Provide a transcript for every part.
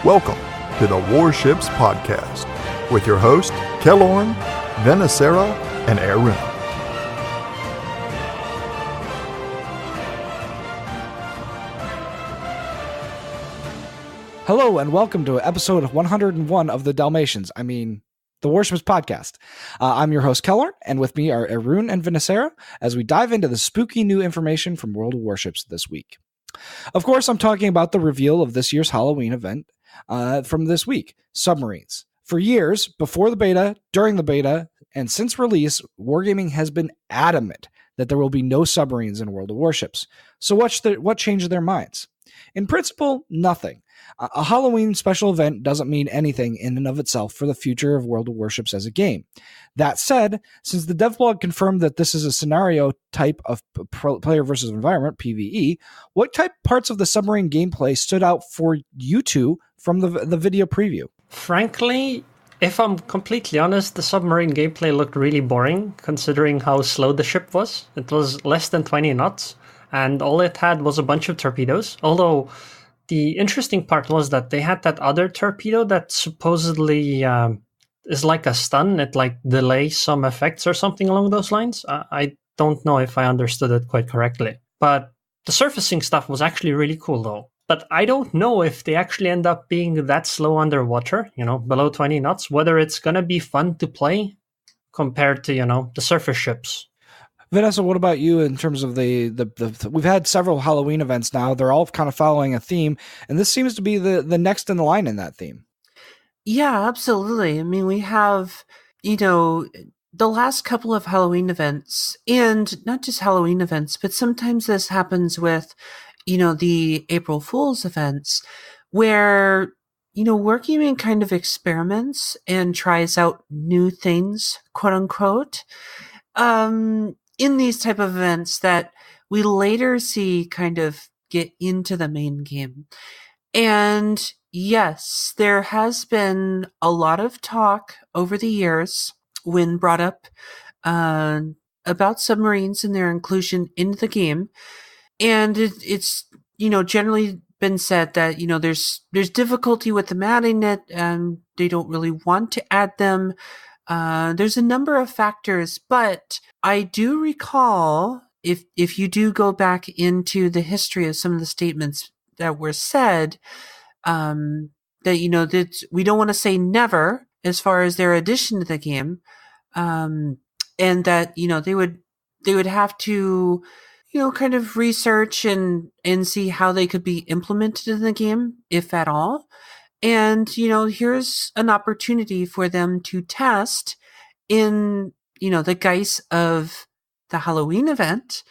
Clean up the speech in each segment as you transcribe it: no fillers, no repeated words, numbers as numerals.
Welcome to the Warships Podcast with your host, Kellorn, Venacera, and Arun. Hello and welcome to episode 101 of the the Warships Podcast. I'm your host, Kellorn, and with me are Arun and Venacera as we dive into the spooky new information from World of Warships this week. Of course, I'm talking about the reveal of this year's Halloween event from this week, submarines. For years, before the beta, during the beta, and since release, Wargaming has been adamant that there will be no submarines in World of Warships. So what changed their minds? In principle, nothing. A Halloween special event doesn't mean anything in and of itself for the future of World of Warships as a game. That said, since the devblog confirmed that this is a scenario type of player versus environment, PvE, what type parts of the submarine gameplay stood out for you two from the video preview? Frankly, if I'm completely honest, the submarine gameplay looked really boring considering how slow the ship was. It was less than 20 knots, and all it had was a bunch of torpedoes, although the interesting part was that they had that other torpedo that supposedly is like a stun. It like delays some effects or something along those lines. I don't know if I understood it quite correctly. But the surfacing stuff was actually really cool though. But I don't know if they actually end up being that slow underwater, below 20 knots, whether it's going to be fun to play compared to, the surface ships. Vanessa, what about you in terms of the we've had several Halloween events now. They're all kind of following a theme, and this seems to be the next in the line in that theme. Yeah, absolutely. I mean, we have, the last couple of Halloween events, and not just Halloween events, but sometimes this happens with, the April Fool's events, where, Wargaming kind of experiments and tries out new things, quote unquote. In these type of events that we later see kind of get into the main game. And yes, there has been a lot of talk over the years when brought up about submarines and their inclusion into the game. And it's, generally been said that, there's difficulty with them adding it and they don't really want to add them. There's a number of factors, but I do recall, if you do go back into the history of some of the statements that were said, that, that we don't want to say never as far as their addition to the game, and that, they would have to, kind of research and see how they could be implemented in the game, if at all. And, here's an opportunity for them to test in, the guise of the Halloween event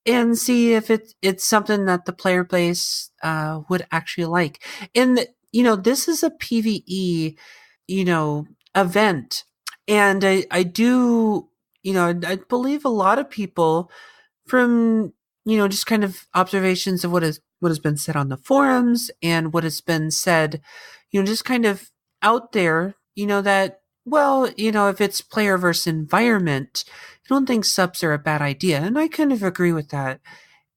and see if it's something that the player base would actually like. And, this is a PvE, event. And I do, I believe a lot of people from, just kind of observations of what has been said on the forums and what has been said, just kind of out there, that, well, if it's player versus environment, I don't think subs are a bad idea. And I kind of agree with that.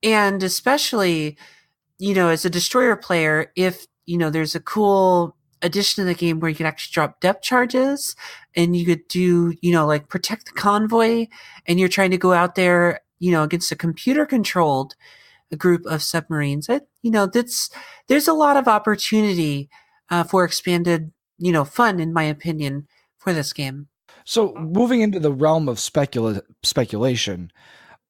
And especially, as a destroyer player, if, there's a cool addition to the game where you could actually drop depth charges and you could do, like protect the convoy and you're trying to go out there, against a computer controlled group of submarines, there's a lot of opportunity for expanded, fun, in my opinion, for this game. So moving into the realm of speculation,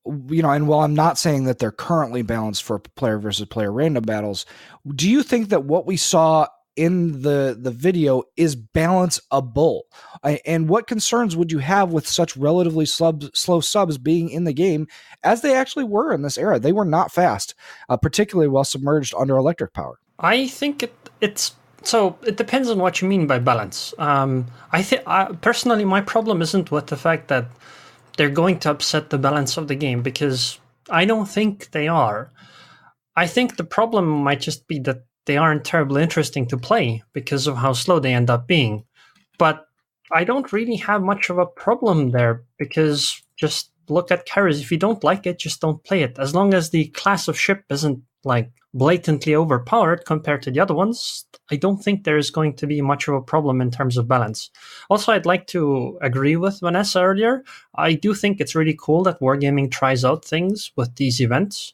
and while I'm not saying that they're currently balanced for player versus player random battles, do you think that what we saw in the video is balanceable? And what concerns would you have with such relatively slow subs being in the game as they actually were in this era? They were not fast, particularly while submerged under electric power. I think it depends on what you mean by balance. I think personally, my problem isn't with the fact that they're going to upset the balance of the game, because I don't think they are. I think the problem might just be that they aren't terribly interesting to play because of how slow they end up being. But I don't really have much of a problem there, because just look at carriers. If you don't like it, just don't play it. As long as the class of ship isn't like blatantly overpowered compared to the other ones, I don't think there's going to be much of a problem in terms of balance. Also, I'd like to agree with Vanessa earlier. I do think it's really cool that Wargaming tries out things with these events,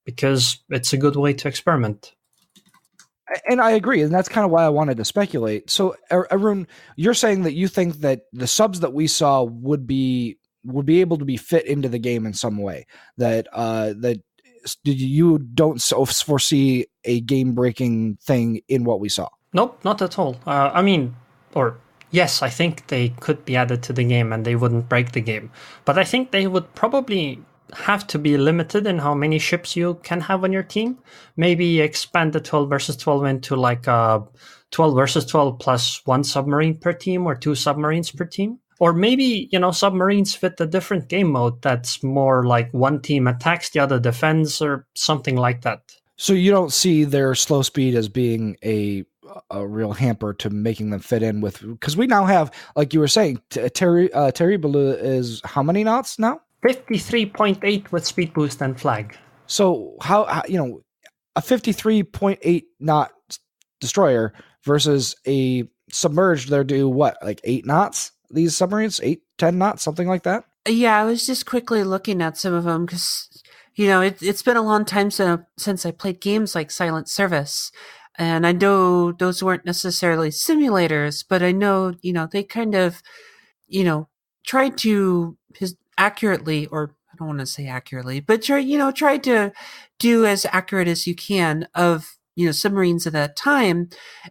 because it's a good way to experiment. And I agree, and that's kind of why I wanted to speculate. So, Arun, you're saying that you think that the subs that we saw would be able to be fit into the game in some way. That you don't foresee a game-breaking thing in what we saw. Nope, not at all. Yes, I think they could be added to the game and they wouldn't break the game. But I think they would probably have to be limited in how many ships you can have on your team. Maybe expand the 12 versus 12 into like 12 versus 12 plus 1 submarine per team or 2 submarines per team. Or maybe, submarines fit a different game mode that's more like one team attacks, the other defends, or something like that. So you don't see their slow speed as being a real hamper to making them fit in with, because we now have, like you were saying, Terrible is how many knots now? 53.8 with speed boost and flag. So how a 53.8 knot destroyer versus a submerged, they're do what, like 8 knots? These submarines, 8-10 knots, something like that? Yeah, I was just quickly looking at some of them because, it's been a long time since I played games like Silent Service. And I know those weren't necessarily simulators, but I know, they kind of, tried to accurately, or I don't want to say accurately, but try to do as accurate as you can of, submarines at that time.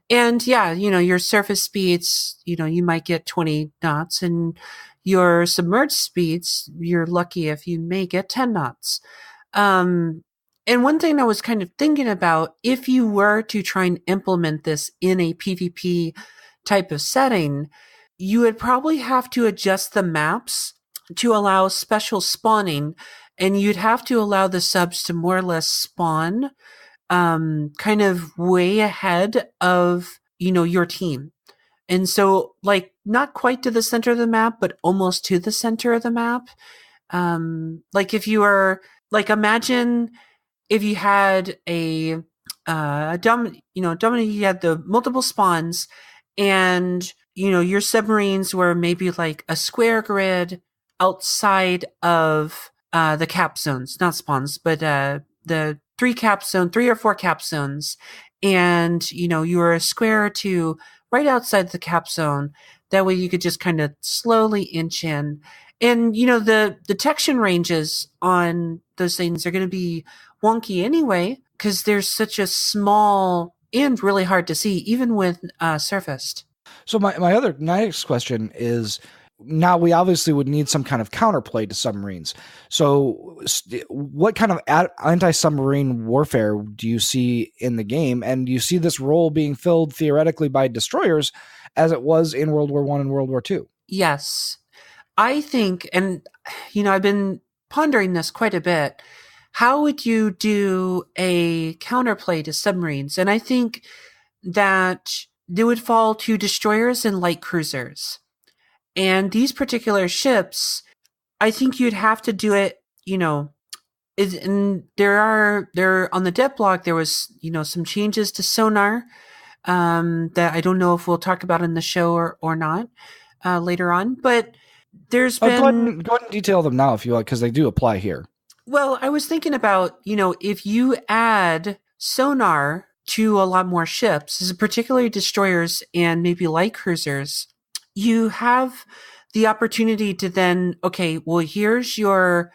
And yeah, your surface speeds, you might get 20 knots, and your submerged speeds, you're lucky if you may get 10 knots. And one thing I was kind of thinking about, if you were to try and implement this in a PvP type of setting, you would probably have to adjust the maps to allow special spawning, and you'd have to allow the subs to more or less spawn kind of way ahead of, your team. And so, like, not quite to the center of the map, but almost to the center of the map. Like if you were, like, imagine if you had Dominic, you had the multiple spawns, and, your submarines were maybe like a square grid outside of the cap zones, not spawns, but the 3 or 4 cap zones. And, you were a square or 2 right outside the cap zone. That way you could just kind of slowly inch in. And, the detection ranges on those things are going to be wonky anyway, because they're such a small and really hard to see, even with surfaced. So my next question is, now we obviously would need some kind of counterplay to submarines. So what kind of anti-submarine warfare do you see in the game? And do you see this role being filled theoretically by destroyers as it was in World War I and World War II? Yes. I think, and, I've been pondering this quite a bit. How would you do a counterplay to submarines? And I think that they would fall to destroyers and light cruisers. And these particular ships, I think you'd have to do it, and there on the dev blog, there was, some changes to sonar that I don't know if we'll talk about in the show or not later on, but there's been... Go ahead and detail them now if you like, because they do apply here. Well, I was thinking about, if you add sonar to a lot more ships, particularly destroyers and maybe light cruisers, you have the opportunity to then, okay, well, here's your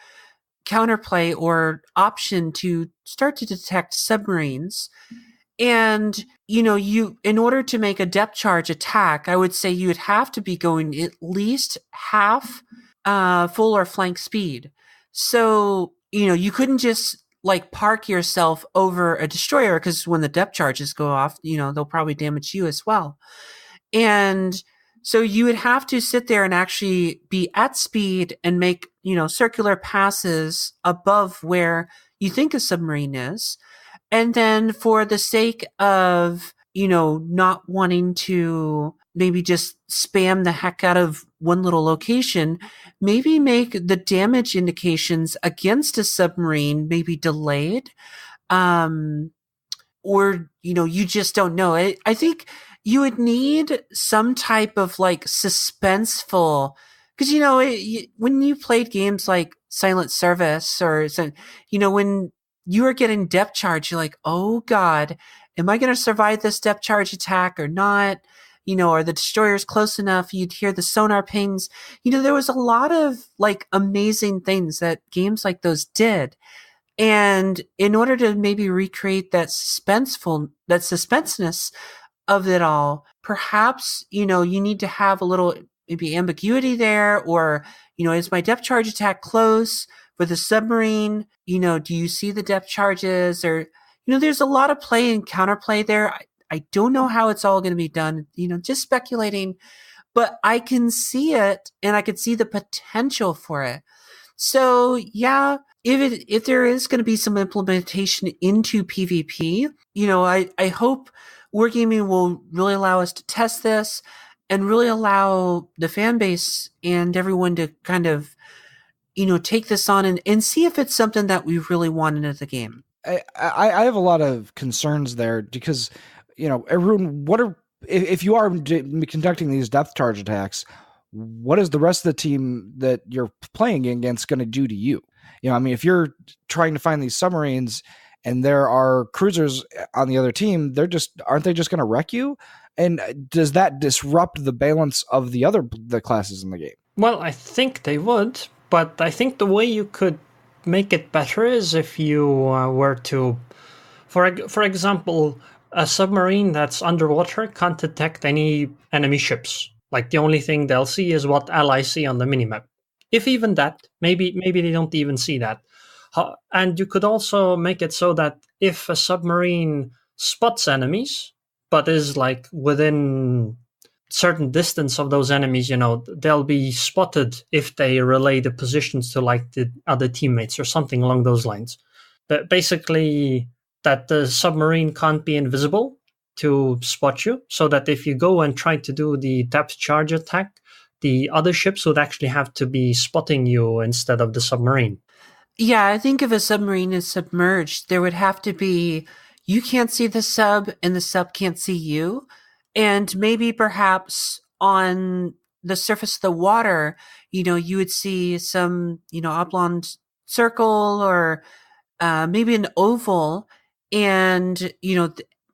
counterplay or option to start to detect submarines. And, in order to make a depth charge attack, I would say you would have to be going at least half full or flank speed. So, you couldn't just like park yourself over a destroyer, because when the depth charges go off, they'll probably damage you as well. And so you would have to sit there and actually be at speed and make, circular passes above where you think a submarine is. And then for the sake of, not wanting to maybe just spam the heck out of one little location, maybe make the damage indications against a submarine maybe delayed. or, you just don't know. I think you would need some type of like suspenseful, because, when you played games like Silent Service or, when you were getting depth charge, you're like, oh God, am I going to survive this depth charge attack or not? Are the destroyers close enough? You'd hear the sonar pings. There was a lot of like amazing things that games like those did. And in order to maybe recreate that suspenseness of it all, perhaps, you need to have a little maybe ambiguity there, or, is my depth charge attack close for the submarine? Do you see the depth charges? Or, there's a lot of play and counterplay there. I don't know how it's all going to be done, just speculating, but I can see it and I could see the potential for it. So yeah, if there is going to be some implementation into PvP, I hope Wargaming will really allow us to test this and really allow the fan base and everyone to kind of, take this on and see if it's something that we really want into the game. I have a lot of concerns there because, Arun, if you are conducting these depth charge attacks, what is the rest of the team that you're playing against going to do to you? If you're trying to find these submarines and there are cruisers on the other team, aren't they just going to wreck you? And does that disrupt the balance of the classes in the game? Well, I think they would, but I think the way you could make it better is if you were to, for example, a submarine that's underwater can't detect any enemy ships. Like the only thing they'll see is what allies see on the minimap. If even that, maybe they don't even see that. And you could also make it so that if a submarine spots enemies, but is like within certain distance of those enemies, they'll be spotted if they relay the positions to like the other teammates or something along those lines. But basically that the submarine can't be invisible to spot you, so that if you go and try to do the depth charge attack, the other ships would actually have to be spotting you instead of the submarine. Yeah, I think if a submarine is submerged, there would have to be, you can't see the sub and the sub can't see you. And maybe perhaps on the surface of the water, you would see some, oblong circle or maybe an oval. And,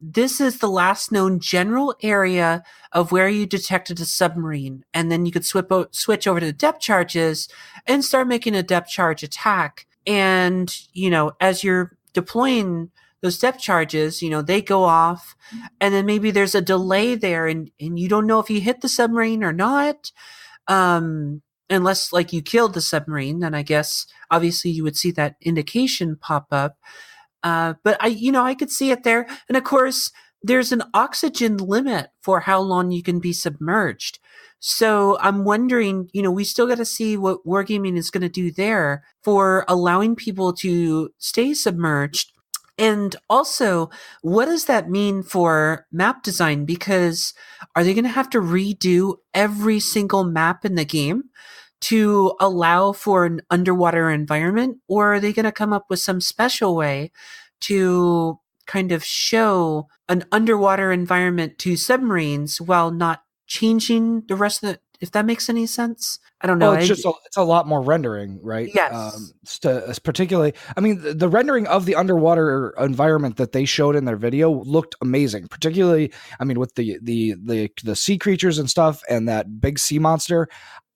this is the last known general area of where you detected a submarine. And then you could switch over to the depth charges and start making a depth charge attack. And, as you're deploying those depth charges, they go off and then maybe there's a delay there and you don't know if you hit the submarine or not. Unless like you killed the submarine, then I guess obviously you would see that indication pop up. But I could see it there. And of course, there's an oxygen limit for how long you can be submerged. So I'm wondering, we still got to see what Wargaming is going to do there for allowing people to stay submerged. And also, what does that mean for map design? Because are they going to have to redo every single map in the game to allow for an underwater environment? Or are they going to come up with some special way to kind of show an underwater environment to submarines while not changing the rest of if that makes any sense? I don't know. Well, it's a lot more rendering, right? Yes. Particularly, the rendering of the underwater environment that they showed in their video looked amazing. Particularly, with the sea creatures and stuff and that big sea monster,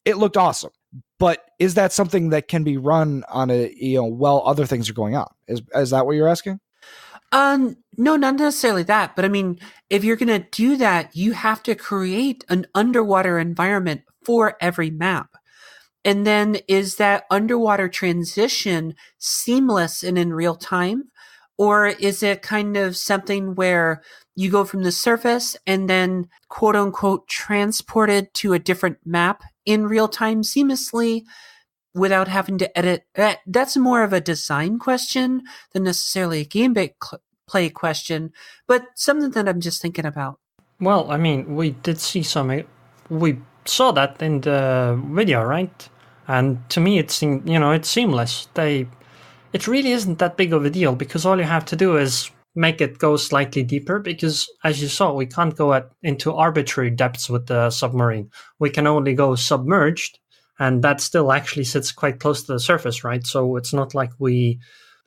it looked awesome. But is that something that can be run on while other things are going on? Is that what you're asking? No, not necessarily that. But if you're going to do that, you have to create an underwater environment for every map. And then is that underwater transition seamless and in real time? Or is it kind of something where you go from the surface and then quote unquote transported to a different map in real time seamlessly without having to edit? That's more of a design question than necessarily a gameplay question, but something that I'm just thinking about. Well, we did see we saw that in the video, right? And to me, it seemed, it's seamless. it really isn't that big of a deal because all you have to do is make it go slightly deeper because, as you saw, we can't go into arbitrary depths with the submarine. We can only go submerged, and that still actually sits quite close to the surface, right? So it's not like we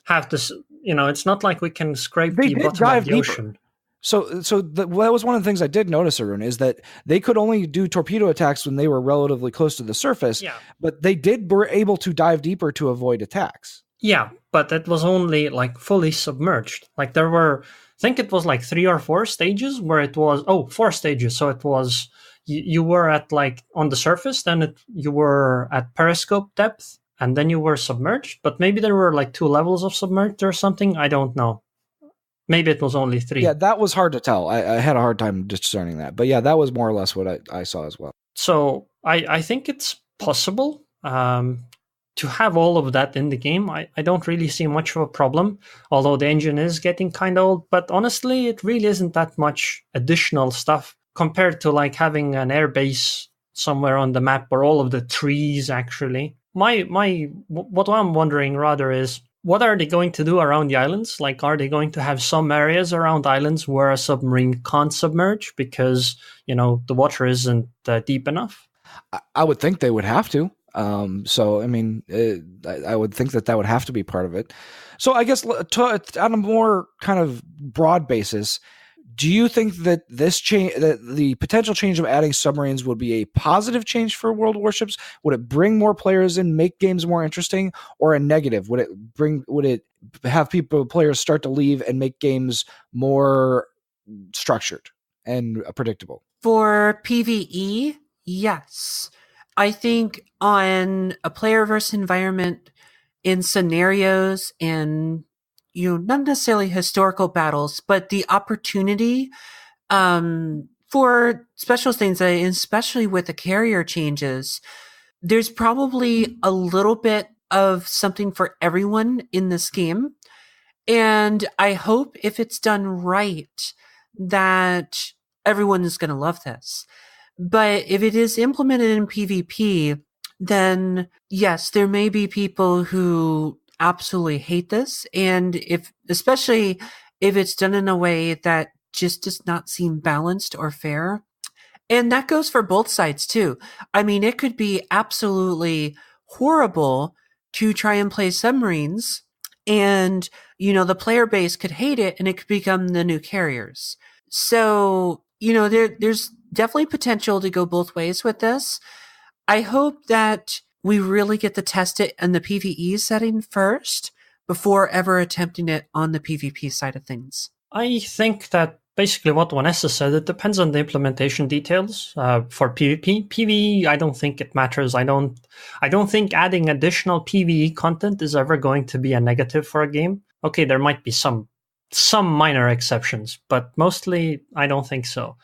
have to, it's not like we can scrape the bottom of the ocean. So that was one of the things I did notice, Arun, is that they could only do torpedo attacks when they were relatively close to the surface, but they were able to dive deeper to avoid attacks. Yeah, but it was only like fully submerged. Like there were, I think it was like 3 or 4 stages where it was, 4 stages. So it was, you were at like on the surface, then you were at periscope depth, and then you were submerged. But maybe there were like 2 levels of submerged or something. I don't know. Maybe it was only 3. Yeah, that was hard to tell. I had a hard time discerning that. But yeah, that was more or less what I saw as well. So I think it's possible to have all of that in the game. I don't really see much of a problem, although the engine is getting kind of old. But honestly, it really isn't that much additional stuff compared to like having an air base somewhere on the map or all of the trees, actually. What I'm wondering rather is, what are they going to do around the islands? Like, are they going to have some areas around islands where a submarine can't submerge because, the water isn't deep enough? I would think they would have to. So, I mean, I would think that would have to be part of it. So I guess on a more kind of broad basis, do you think that this change, that the potential change of adding submarines would be a positive change for World of Warships? Would it bring more players in, make games more interesting, or a negative? Would it have players start to leave and make games more structured and predictable? For PvE, yes. I think on a player versus environment, in scenarios and not necessarily historical battles, but the opportunity for special things, especially with the carrier changes, there's probably a little bit of something for everyone in this game. And I hope if it's done right, that everyone is going to love this. But if it is implemented in PvP, then yes, there may be people who absolutely hate this. And especially if it's done in a way that just does not seem balanced or fair. And that goes for both sides too. I mean, it could be absolutely horrible to try and play submarines, and, the player base could hate it and it could become the new carriers. So, there's definitely potential to go both ways with this. I hope that we really get to test it in the PvE setting first before ever attempting it on the PvP side of things. I think that basically what Vanessa said, it depends on the implementation details for PvP. PvE, I don't think it matters. I don't think adding additional PvE content is ever going to be a negative for a game. Okay, there might be some minor exceptions, but mostly I don't think so.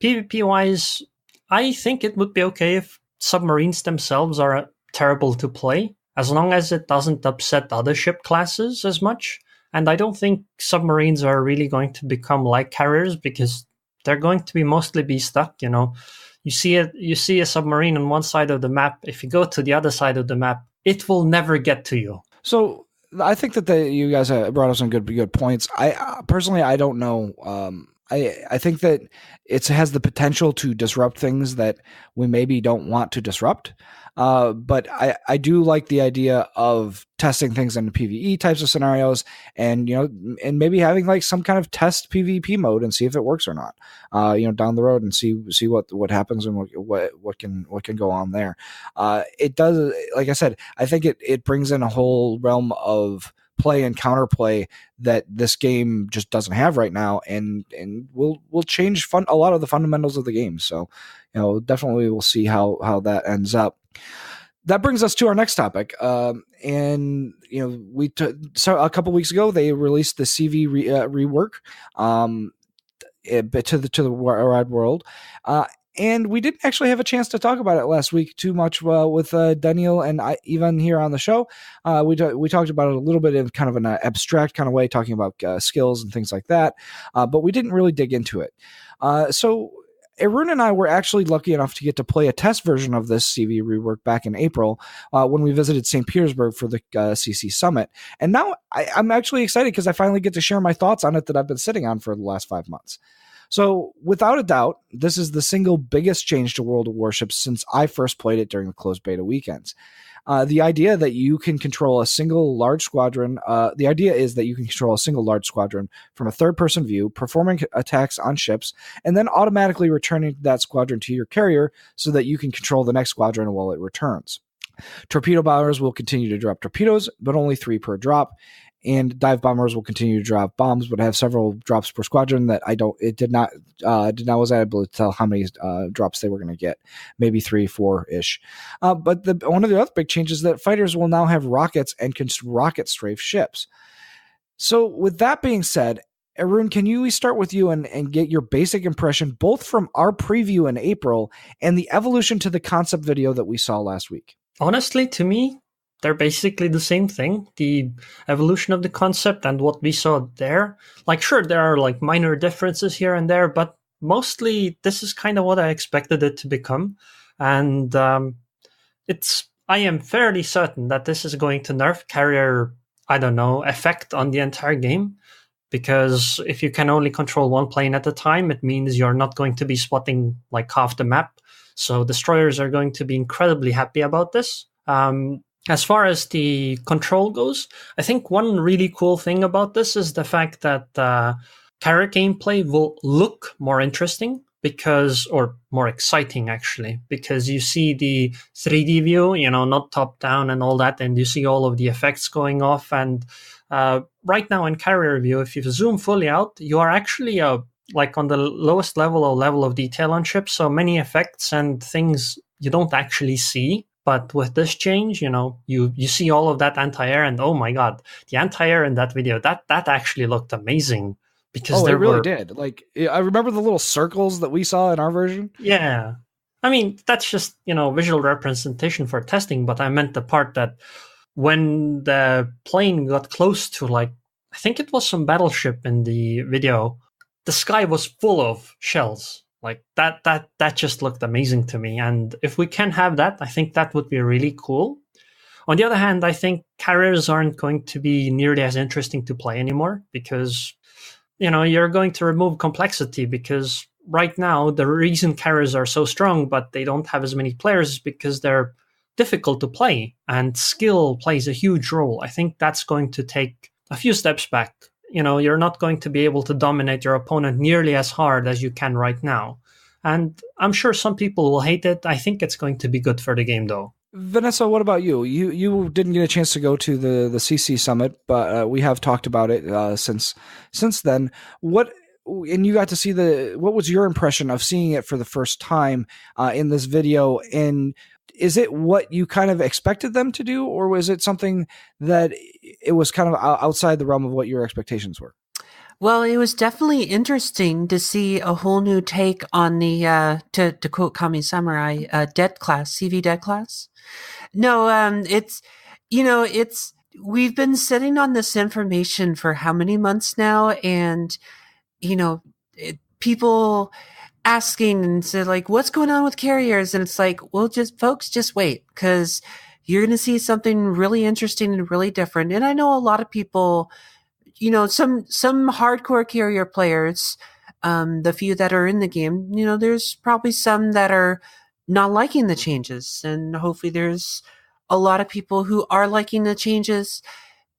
PvP-wise, I think it would be okay if submarines themselves are terrible to play, as long as it doesn't upset other ship classes as much. And I don't think submarines are really going to become like carriers because they're going to mostly be stuck. You see a submarine on one side of the map. If you go to the other side of the map, it will never get to you. So I think that you guys brought up some good points. I personally, I don't know. I think that it has the potential to disrupt things that we maybe don't want to disrupt. But I do like the idea of testing things in PvE types of scenarios, and and maybe having like some kind of test PvP mode and see if it works or not. Down the road and see what happens and what can go on there. It does, like I said, I think it brings in a whole realm of play and counterplay that this game just doesn't have right now, and will change a lot of the fundamentals of the game. So, definitely we'll see how that ends up. That brings us to our next topic. And so a couple weeks ago they released the CV rework to the Wide World. And we didn't actually have a chance to talk about it last week too much with Daniel and Ivan here on the show. We talked about it a little bit in kind of an abstract kind of way, talking about skills and things like that. But we didn't really dig into it. So Arun and I were actually lucky enough to get to play a test version of this CV rework back in April when we visited St. Petersburg for the CC Summit. And now I'm actually excited because I finally get to share my thoughts on it that I've been sitting on for the last 5 months. So without a doubt, this is the single biggest change to World of Warships since I first played it during the closed beta weekends. The idea that you can control a single large squadron, the idea is that you can control a single large squadron from a third-person view, performing attacks on ships, and then automatically returning that squadron to your carrier so that you can control the next squadron while it returns. Torpedo bombers will continue to drop torpedoes, but only 3 per drop. And dive bombers will continue to drop bombs, but have several drops per squadron that was able to tell how many drops they were going to get, maybe 3, 4-ish. But one of the other big changes is that fighters will now have rockets and can rocket strafe ships. So with that being said, Arun, can we start with you and get your basic impression, both from our preview in April and the evolution to the concept video that we saw last week? Honestly, to me, they're basically the same thing. The evolution of the concept and what we saw there. Like, sure, there are like minor differences here and there, but mostly this is kind of what I expected it to become. And I am fairly certain that this is going to nerf carrier, effect on the entire game. Because if you can only control one plane at a time, it means you're not going to be spotting like half the map. So destroyers are going to be incredibly happy about this. As far as the control goes, I think one really cool thing about this is the fact that carrier gameplay will look more interesting or more exciting actually, because you see the 3D view, not top down and all that, and you see all of the effects going off. And right now in carrier view, if you zoom fully out, you are actually like on the lowest level of detail on ships. So many effects and things you don't actually see. But with this change, you see all of that anti-air, and oh my god, the anti-air in that video, that actually looked amazing. Because it really did. Like, I remember the little circles that we saw in our version. Yeah. I mean, that's just, visual representation for testing, but I meant the part that when the plane got close to, like, I think it was some battleship in the video, the sky was full of shells. Like that just looked amazing to me. And if we can have that, I think that would be really cool. On the other hand, I think carriers aren't going to be nearly as interesting to play anymore because, you're going to remove complexity, because right now the reason carriers are so strong, but they don't have as many players, is because they're difficult to play and skill plays a huge role. I think that's going to take a few steps back. You're not going to be able to dominate your opponent nearly as hard as you can right now. And I'm sure some people will hate it. I think it's going to be good for the game, though. Vanessa, what about you? You didn't get a chance to go to the CC Summit, but we have talked about it since then. And you got to see what was your impression of seeing it for the first time in this video? And is it what you kind of expected them to do, or was it something that it was kind of outside the realm of what your expectations were? Well, it was definitely interesting to see a whole new take on the, to quote Kami Samurai, dead class, CV dead class. No, we've been sitting on this information for how many months now, and, people asking and said, like, what's going on with carriers? And it's like, well, just wait, because you're going to see something really interesting and really different. And I know a lot of people, some hardcore carrier players, the few that are in the game, there's probably some that are not liking the changes. And hopefully there's a lot of people who are liking the changes.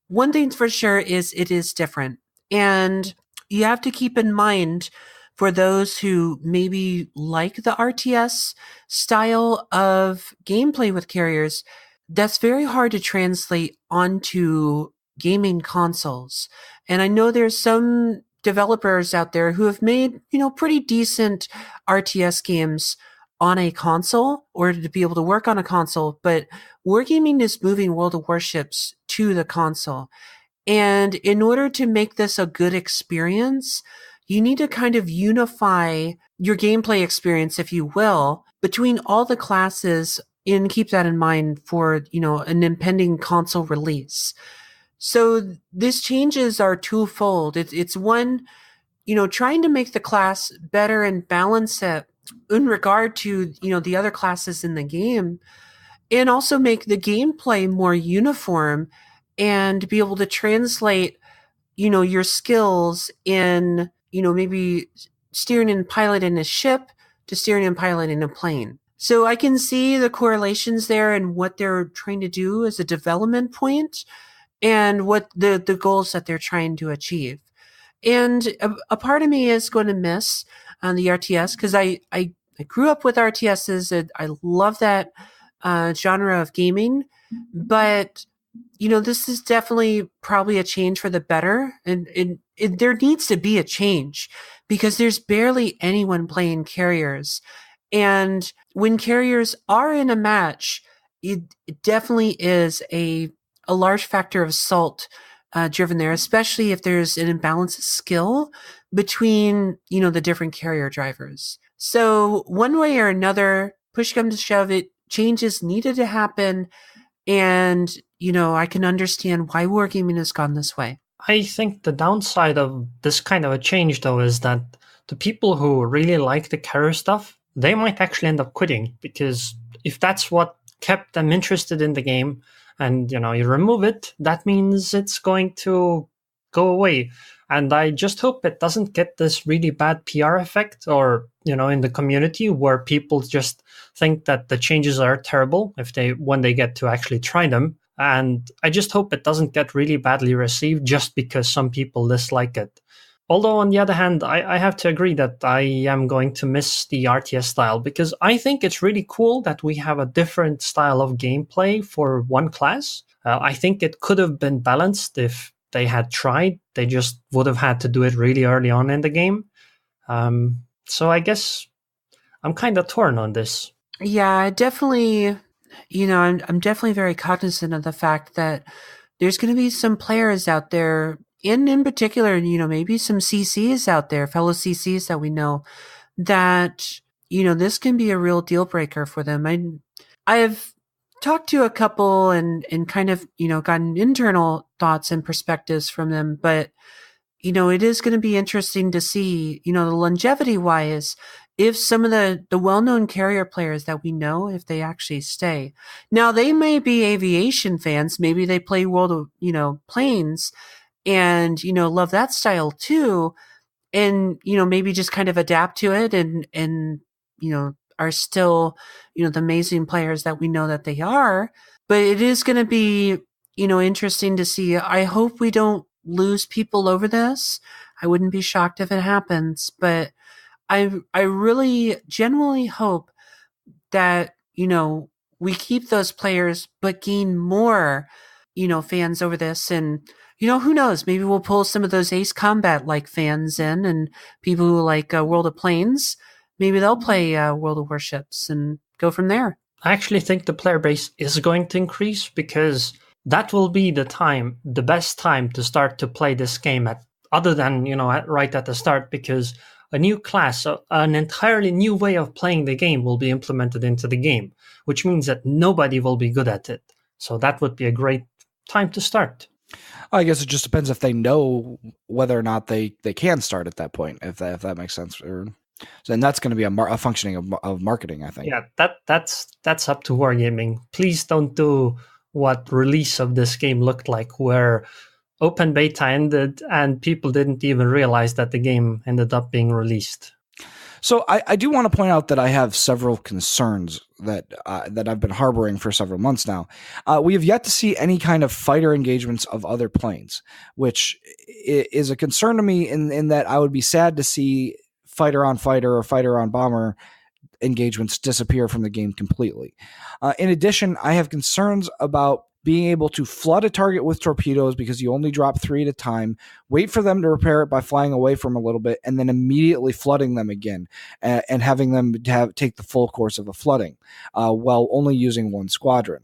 One thing for sure is it is different. And you have to keep in mind, for those who maybe like the RTS style of gameplay with carriers, that's very hard to translate onto gaming consoles. And I know there's some developers out there who have made, pretty decent RTS games on a console, or to be able to work on a console, but Wargaming is moving World of Warships to the console. And in order to make this a good experience, you need to kind of unify your gameplay experience, if you will, between all the classes, and keep that in mind for, an impending console release. So these changes are twofold. It's one, trying to make the class better and balance it in regard to, the other classes in the game, and also make the gameplay more uniform and be able to translate, your skills in, maybe steering and piloting a ship to steering and piloting a plane. So I can see the correlations there and what they're trying to do as a development point and what the goals that they're trying to achieve. And a part of me is going to miss the RTS because I grew up with RTSs and I love that genre of gaming, but this is definitely probably a change for the better, and there needs to be a change because there's barely anyone playing carriers, and when carriers are in a match, it definitely is a large factor of assault driven there, especially if there's an imbalance of skill between the different carrier drivers. So one way or another, push comes to shove, changes needed to happen. And, I can understand why wargaming has gone this way. I think the downside of this kind of a change, though, is that the people who really like the carrier stuff, they might actually end up quitting, because if that's what kept them interested in the game and, you remove it, that means it's going to go away. And I just hope it doesn't get this really bad PR effect or, in the community where people just think that the changes are terrible when they get to actually try them. And I just hope it doesn't get really badly received just because some people dislike it. Although, on the other hand, I have to agree that I am going to miss the RTS style, because I think it's really cool that we have a different style of gameplay for one class. I think it could have been balanced if they had tried. They just would have had to do it really early on in the game. So I guess I'm kind of torn on this. Yeah, definitely. I'm definitely very cognizant of the fact that there's going to be some players out there, in particular, maybe some CCs out there, fellow CCs that we know, that, this can be a real deal breaker for them. I've talked to a couple and kind of, gotten internal thoughts and perspectives from them, but, it is going to be interesting to see, the longevity wise, if some of the well-known carrier players that we know, if they actually stay. Now, they may be aviation fans. Maybe they play World of, Planes and, love that style too. And, maybe just kind of adapt to it and, are still, the amazing players that we know that they are. But it is going to be, interesting to see. I hope we don't lose people over this. I wouldn't be shocked if it happens, but I really genuinely hope that, we keep those players, but gain more, fans over this. And, who knows, maybe we'll pull some of those Ace Combat like fans in, and people who like World of Planes. Maybe they'll play World of Warships and go from there. I actually think the player base is going to increase, because that will be the best time to start to play this game other than, right at the start, because a new class, an entirely new way of playing the game will be implemented into the game, which means that nobody will be good at it. So that would be a great time to start. I guess it just depends if they know whether or not they can start at that point, if that makes sense. And that's going to be a functioning of marketing, I think. Yeah, that's up to Wargaming. Please don't do what release of this game looked like, where open beta ended and people didn't even realize that the game ended up being released. So I do want to point out that I have several concerns that I've been harboring for several months now. We have yet to see any kind of fighter engagements of other planes, which is a concern to me in that I would be sad to see fighter on fighter or fighter on bomber engagements disappear from the game completely. In addition, I have concerns about being able to flood a target with torpedoes, because you only drop 3 at a time, wait for them to repair it by flying away from a little bit, and then immediately flooding them again and having them take the full course of a flooding while only using one squadron.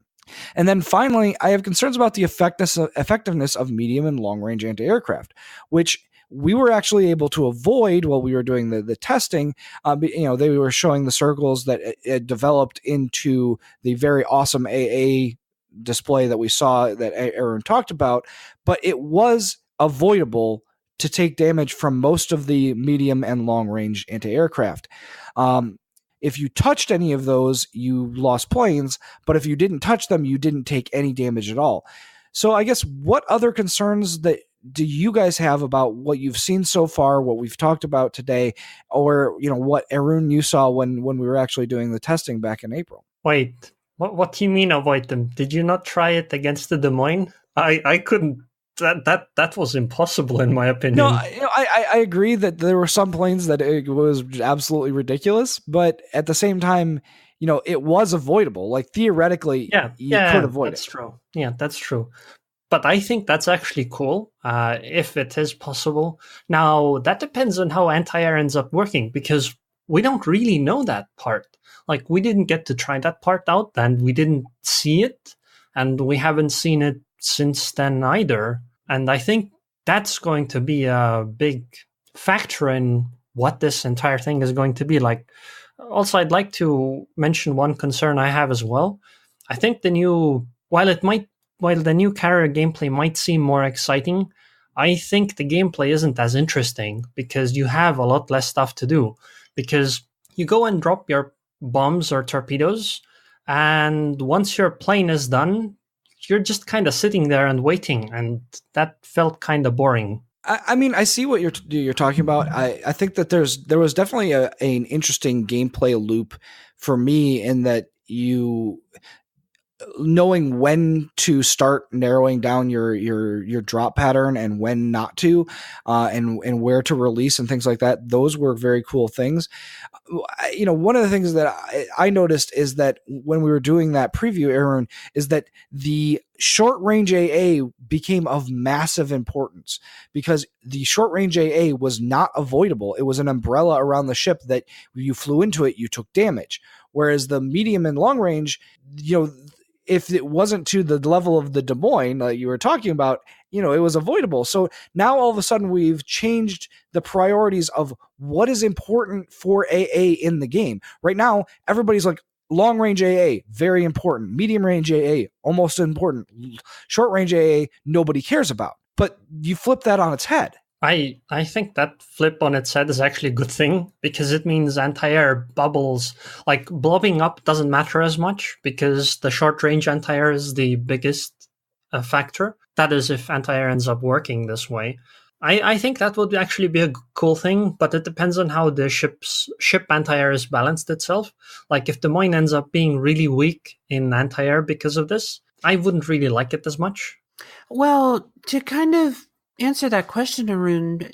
And then finally, I have concerns about the effectiveness of medium and long-range anti-aircraft, which we were actually able to avoid while we were doing the testing. They were showing the circles that it developed into the very awesome AA display that we saw that Aaron talked about, but it was avoidable to take damage from most of the medium and long range anti-aircraft. if you touched any of those, you lost planes, but if you didn't touch them, you didn't take any damage at all. So I guess what other concerns that do you guys have about what you've seen so far, what we've talked about today, or what Arun you saw when we were actually doing the testing back in April? Wait, what do you mean avoid them? Did you not try it against the Des Moines? I couldn't. That was impossible in my opinion. No, I agree that there were some planes that it was absolutely ridiculous, but at the same time, it was avoidable. Like theoretically, you could avoid that's true. Yeah, that's true. But I think that's actually cool if it is possible. Now, that depends on how anti-air ends up working, because we don't really know that part. Like, we didn't get to try that part out, and we didn't see it, and we haven't seen it since then either. And I think that's going to be a big factor in what this entire thing is going to be like. Also, I'd like to mention one concern I have as well. I think while the new carrier gameplay might seem more exciting, I think the gameplay isn't as interesting because you have a lot less stuff to do. Because you go and drop your bombs or torpedoes, and once your plane is done, you're just kind of sitting there and waiting, and that felt kind of boring. I mean, I see what you're talking about. I think that there was definitely an interesting gameplay loop for me in that knowing when to start narrowing down your drop pattern and when not to, and where to release and things like that. Those were very cool things. One of the things that I noticed is that when we were doing that preview, Aaron, is that the short range AA became of massive importance because the short range AA was not avoidable. It was an umbrella around the ship that you flew into it, you took damage. Whereas the medium and long range, if it wasn't to the level of the Des Moines that you were talking about, it was avoidable. So now all of a sudden we've changed the priorities of what is important for AA in the game. Right now, everybody's like, long range AA, very important. Medium range AA, almost important. Short range AA, nobody cares about. But you flip that on its head. I think that flip on its head is actually a good thing because it means anti-air bubbles, like blobbing up doesn't matter as much because the short range anti-air is the biggest factor. That is if anti-air ends up working this way. I think that would actually be a cool thing, but it depends on how the ship anti-air is balanced itself. Like if Des Moines ends up being really weak in anti-air because of this, I wouldn't really like it as much. Well, to kind of answer that question, Arun,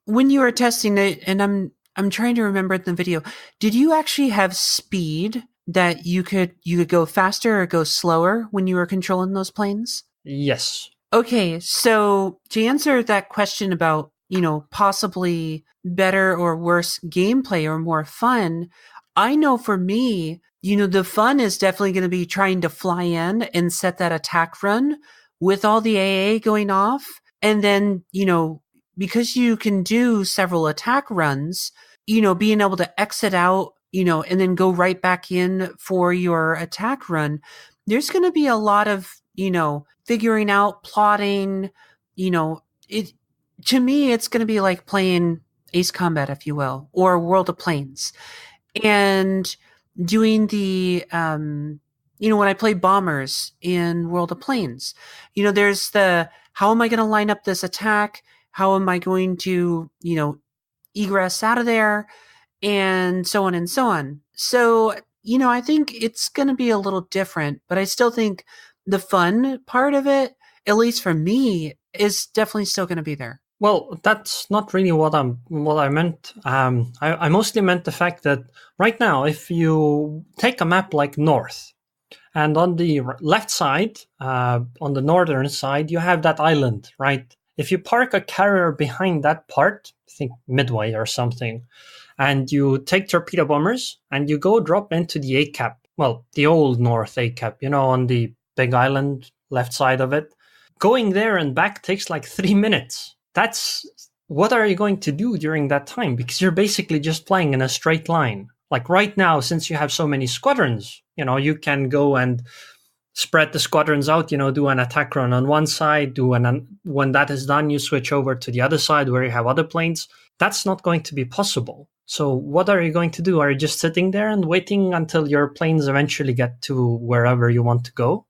when you were testing it, and I'm trying to remember in the video, did you actually have speed that you could go faster or go slower when you were controlling those planes? Yes. Okay, so to answer that question about, possibly better or worse gameplay or more fun, I know for me, the fun is definitely going to be trying to fly in and set that attack run with all the AA going off. And then, because you can do several attack runs, being able to exit out, and then go right back in for your attack run, there's going to be a lot of, figuring out, plotting, to me, it's going to be like playing Ace Combat, if you will, or World of Planes, and doing the, when I play bombers in World of Planes, there's how am I going to line up this attack? How am I going to, egress out of there? And so on and so on. So, I think it's going to be a little different, but I still think the fun part of it, at least for me, is definitely still going to be there. Well, that's not really what I meant. I mostly meant the fact that right now, if you take a map like North, and on the left side, on the northern side, you have that island, right? If you park a carrier behind that part, I think Midway or something, and you take torpedo bombers and you go drop into the A-cap, well, the old North A-cap, on the big island left side of it, going there and back takes like 3 minutes. What are you going to do during that time? Because you're basically just flying in a straight line. Like right now, since you have so many squadrons, you can go and spread the squadrons out, do an attack run on one side, when that is done, you switch over to the other side where you have other planes. That's not going to be possible. So what are you going to do? Are you just sitting there and waiting until your planes eventually get to wherever you want to go?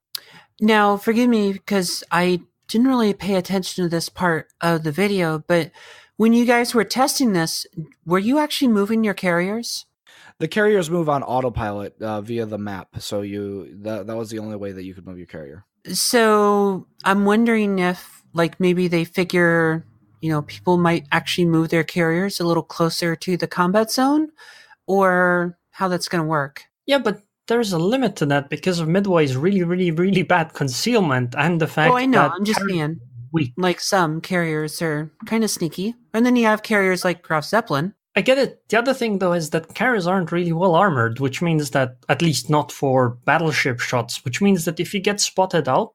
Now, forgive me because I didn't really pay attention to this part of the video, but when you guys were testing this, were you actually moving your carriers? The carriers move on autopilot via the map, so that was the only way that you could move your carrier. So I'm wondering if, like, maybe they figure, people might actually move their carriers a little closer to the combat zone, or how that's going to work. Yeah, but there's a limit to that because of Midway's really, really, really bad concealment and the fact that... Oh, I know. I'm just saying, like, some carriers are kind of sneaky. And then you have carriers like Graf Zeppelin. I get it. The other thing, though, is that carriers aren't really well armored, which means that, at least not for battleship shots, which means that if you get spotted out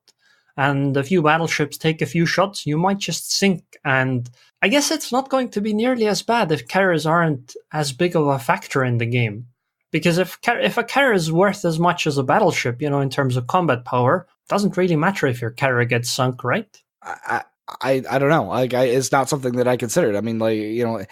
and a few battleships take a few shots, you might just sink. And I guess it's not going to be nearly as bad if carriers aren't as big of a factor in the game. Because if a carrier is worth as much as a battleship, in terms of combat power, it doesn't really matter if your carrier gets sunk, right? I don't know. It's not something that I considered. I mean, I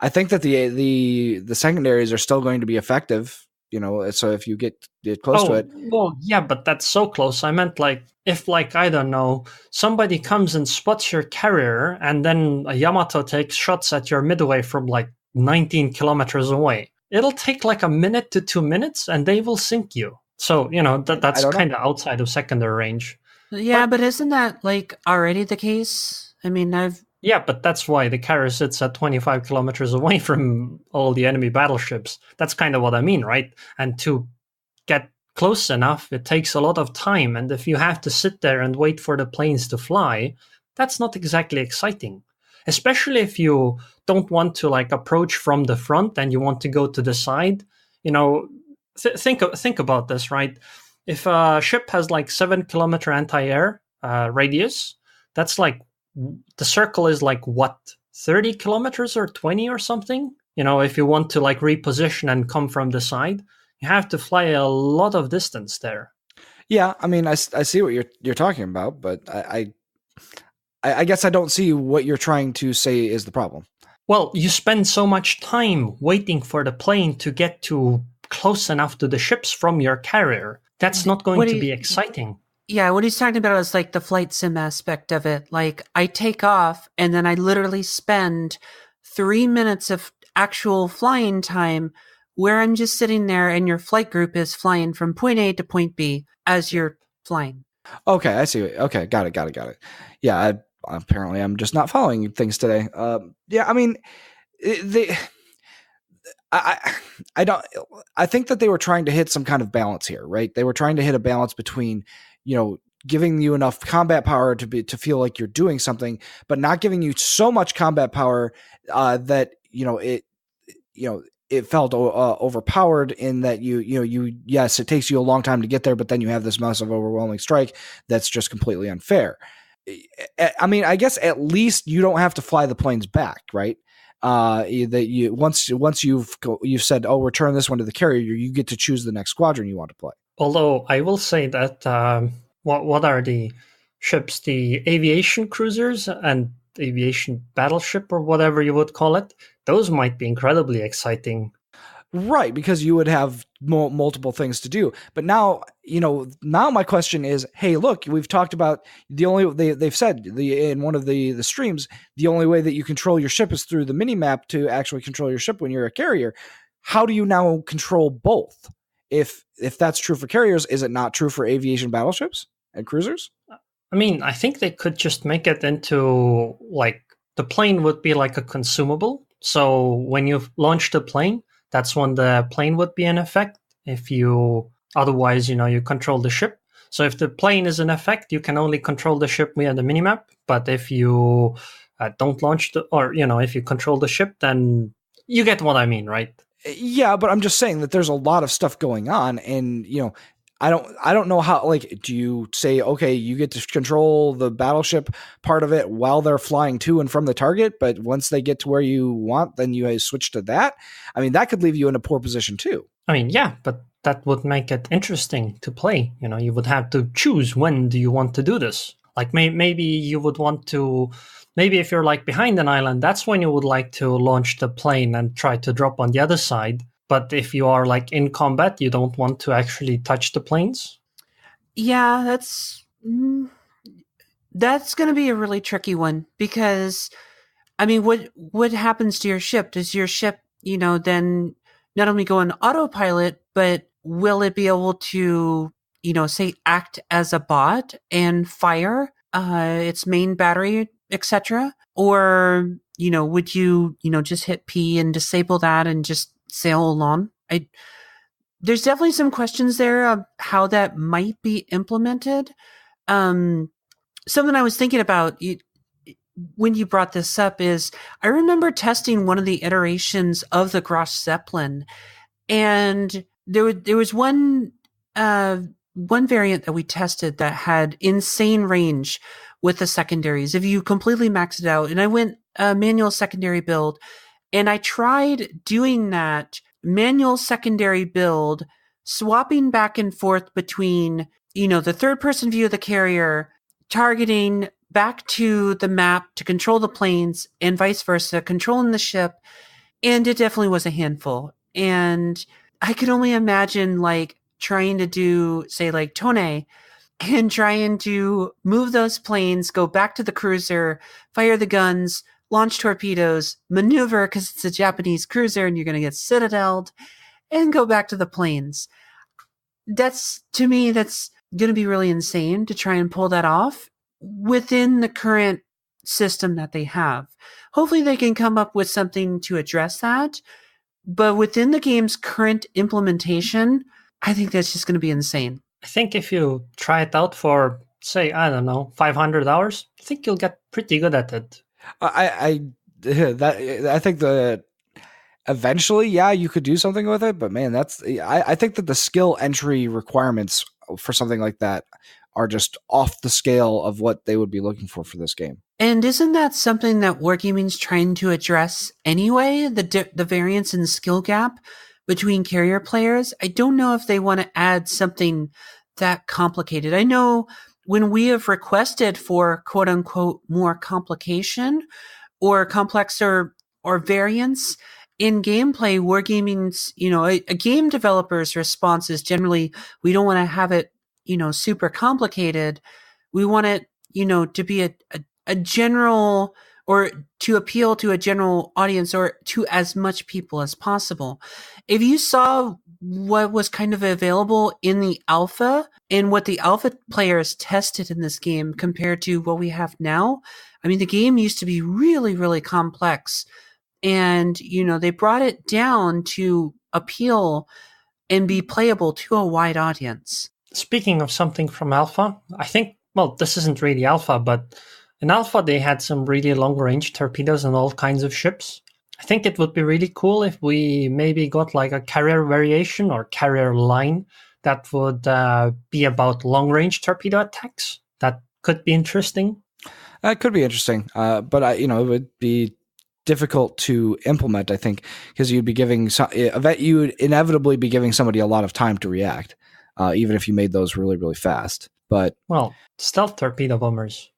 think that the secondaries are still going to be effective. So if you get close to it. Well, yeah, but that's so close. I meant if I don't know, somebody comes and spots your carrier, and then a Yamato takes shots at your Midway from 19 kilometers away. It'll take a minute to 2 minutes and they will sink you. So, that's kind of outside of secondary range. Yeah, but isn't that already the case? I mean, Yeah, but that's why the carrier sits at 25 kilometers away from all the enemy battleships. That's kind of what I mean, right? And to get close enough, it takes a lot of time. And if you have to sit there and wait for the planes to fly, that's not exactly exciting. Especially if you don't want to approach from the front and you want to go to the side. Think about this, right? If a ship has 7 kilometer anti-air radius, that's the circle is what, 30 kilometers or 20 or something? If you want to reposition and come from the side, you have to fly a lot of distance there. Yeah, I mean, I see what you're talking about, but I guess I don't see what you're trying to say is the problem. Well, you spend so much time waiting for the plane to get to close enough to the ships from your carrier. That's not going to be exciting. Yeah, what he's talking about is the flight sim aspect of it. I take off and then I literally spend 3 minutes of actual flying time where I'm just sitting there and your flight group is flying from point A to point B as you're flying. Okay, I see. Okay, got it. Yeah, apparently I'm just not following things today. Yeah, I mean, I don't. I think that they were trying to hit some kind of balance here, right? They were trying to hit a balance between, giving you enough combat power to feel like you're doing something, but not giving you so much combat power that it felt overpowered in that yes, it takes you a long time to get there, but then you have this massive overwhelming strike that's just completely unfair. I mean, I guess at least you don't have to fly the planes back, right? That you once you've said, oh, return this one to the carrier, you get to choose the next squadron you want to play. Although I will say that what are the ships, the aviation cruisers and aviation battleship or whatever you would call it, those might be incredibly exciting. Right, because you would have multiple things to do. But now, now my question is, hey, look, we've talked about they've said in one of the streams, the only way that you control your ship is through the mini map to actually control your ship when you're a carrier. How do you now control both? If that's true for carriers, is it not true for aviation battleships and cruisers? I mean, I think they could just make it into the plane would be like a consumable. So when you launch the plane, that's when the plane would be in effect. If you otherwise, you control the ship. So if the plane is in effect, you can only control the ship via the minimap. But if you don't launch if you control the ship, then you get what I mean, right? Yeah, but I'm just saying that there's a lot of stuff going on, and I don't know how. Do you say, okay, you get to control the battleship part of it while they're flying to and from the target, but once they get to where you want, then you switch to that? I mean, that could leave you in a poor position too. I mean, yeah, but that would make it interesting to play. You would have to choose when do you want to do this. Maybe you would want to. maybe if you're like behind an island, that's when you would like to launch the plane and try to drop on the other side. But if you are like in combat, you don't want to actually touch the planes. Yeah, that's going to be a really tricky one because, I mean, what happens to your ship? Does your ship, then not only go on autopilot, but will it be able to, say, act as a bot and fire its main battery, etc.? Or, would you, just hit P and disable that and just sail along? There's definitely some questions there of how that might be implemented. Something I was thinking about when you brought this up is I remember testing one of the iterations of the Gross Zeppelin, and there was one variant that we tested that had insane range with the secondaries. If you completely maxed it out, and I went manual secondary build, and I tried doing that manual secondary build, swapping back and forth between, the third person view of the carrier, targeting back to the map to control the planes and vice versa, controlling the ship. And it definitely was a handful. And I could only imagine like trying to do, say, like Tone and trying to move those planes, go back to the cruiser, fire the guns, launch torpedoes, maneuver because it's a Japanese cruiser and you're going to get citadeled, and go back to the planes. To me, that's going to be really insane to try and pull that off within the current system that they have. Hopefully they can come up with something to address that. But within the game's current implementation, I think that's just going to be insane. I think if you try it out for, say, 500 hours, I think you'll get pretty good at it. I think that eventually, yeah, you could do something with it, but man, I think that the skill entry requirements for something like that are just off the scale of what they would be looking for this game. And isn't that something that Wargaming's trying to address anyway? The variance in skill gap between carrier players? I don't know if they want to add something that complicated. I know when we have requested for quote unquote more complication or complex or variance in gameplay, Wargaming's, a game developer's response is generally, we don't want to have it, super complicated. We want it, to be a general, or to appeal to a general audience or to as much people as possible. If you saw what was kind of available in the alpha and what the alpha players tested in this game compared to what we have now, I mean, the game used to be really, really complex. And, they brought it down to appeal and be playable to a wide audience. Speaking of something from alpha, I think, well, this isn't really alpha, but in alpha, they had some really long-range torpedoes and all kinds of ships. I think it would be really cool if we maybe got like a carrier variation or carrier line that would be about long-range torpedo attacks. That could be interesting. It could be interesting, but it would be difficult to implement, I think, because you'd be giving you would inevitably be giving somebody a lot of time to react, even if you made those really, really fast. But stealth torpedo bombers.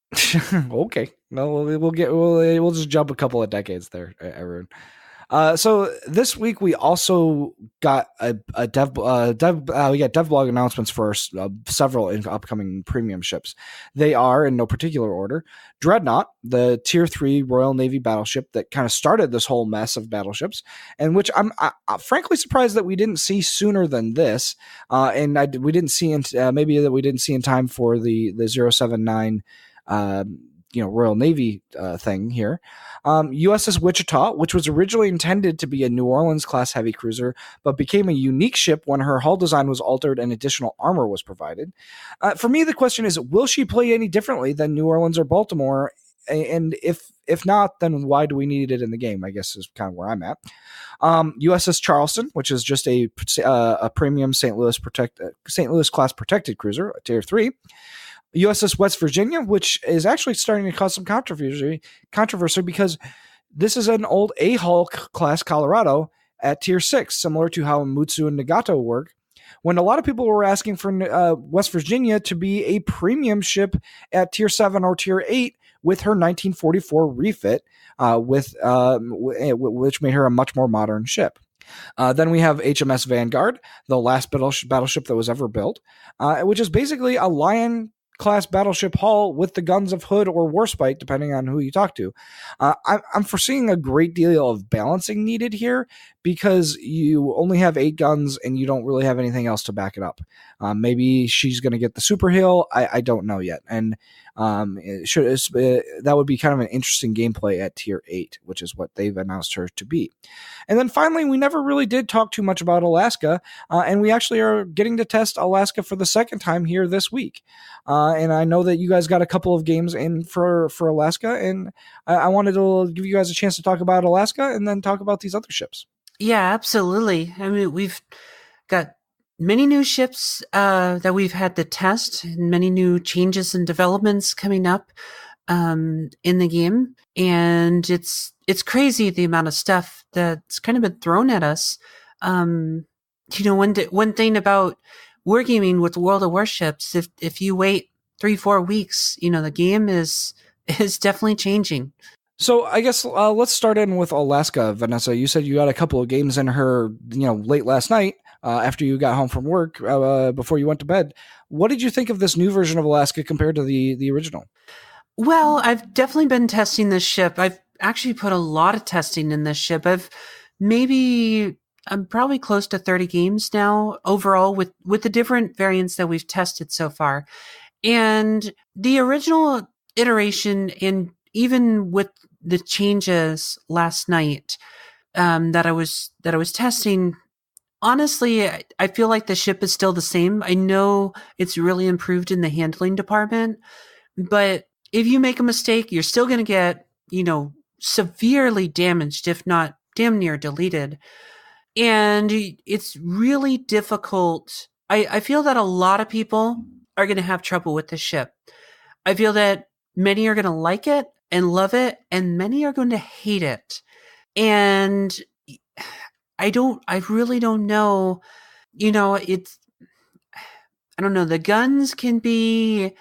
Okay, no, we'll just jump a couple of decades there, Arun. So this week we also got we got devblog announcements for several upcoming premium ships. They are, in no particular order, Dreadnought, the Tier 3 Royal Navy battleship that kind of started this whole mess of battleships, and which I'm frankly surprised that we didn't see sooner than this, we didn't see maybe that we didn't see in time for the 079 Royal Navy thing here. USS Wichita, which was originally intended to be a New Orleans class heavy cruiser, but became a unique ship when her hull design was altered and additional armor was provided. For me, the question is, will she play any differently than New Orleans or Baltimore? And if not, then why do we need it in the game? I guess is kind of where I'm at. USS Charleston, which is just a premium St. Louis class protected cruiser, Tier 3. USS West Virginia, which is actually starting to cause some controversy because this is an old A-hull class Colorado at Tier 6, similar to how Mutsu and Nagato work, when a lot of people were asking for West Virginia to be a premium ship at Tier 7 or Tier 8, with her 1944 refit, which made her a much more modern ship. Then we have HMS Vanguard, the last battleship that was ever built, which is basically a Lion-class battleship hull with the guns of Hood or Warspite, depending on who you talk to. I'm foreseeing a great deal of balancing needed here because you only have 8 guns and you don't really have anything else to back it up. Maybe she's going to get the super heal. I don't know yet. And that would be kind of an interesting gameplay at tier 8, which is what they've announced her to be. And then finally, we never really did talk too much about Alaska, and we actually are getting to test Alaska for the second time here this week. And I know that you guys got a couple of games in for Alaska, and I wanted to give you guys a chance to talk about Alaska and then talk about these other ships. Yeah, absolutely. I mean, we've got many new ships that we've had to test, and many new changes and developments coming up in the game. And it's crazy the amount of stuff that's kind of been thrown at us. One thing about wargaming with World of Warships, if you wait 3-4 weeks, the game is definitely changing. So I guess let's start in with Alaska, Vanessa. You said you got a couple of games in her, late last night after you got home from work, before you went to bed. What did you think of this new version of Alaska compared to the original? Well, I've definitely been testing this ship. I've actually put a lot of testing in this ship. I'm probably close to 30 games now overall with the different variants that we've tested so far. And the original iteration, and even with the changes last night that I was testing, honestly, I feel like the ship is still the same. I know it's really improved in the handling department, but if you make a mistake, you're still going to get, severely damaged, if not damn near deleted. And it's really difficult. I feel that a lot of people are going to have trouble with this ship. I feel that many are going to like it and love it, and many are going to hate it. And I really don't know, I don't know. The guns can be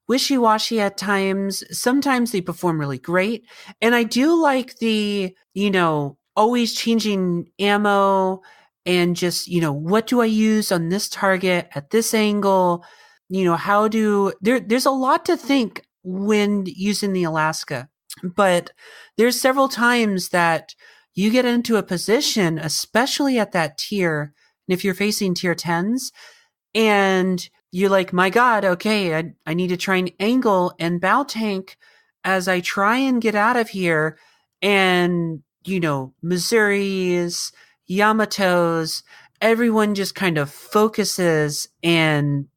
wishy-washy at times. Sometimes they perform really great. And I do like the, always changing ammo and just, what do I use on this target at this angle? There's a lot to think when using the Alaska, but there's several times that you get into a position, especially at that tier, and if you're facing tier 10s, and you're like, my God, okay, I need to try and angle and bow tank as I try and get out of here. And, Missouris, Yamatos, everyone just kind of focuses and,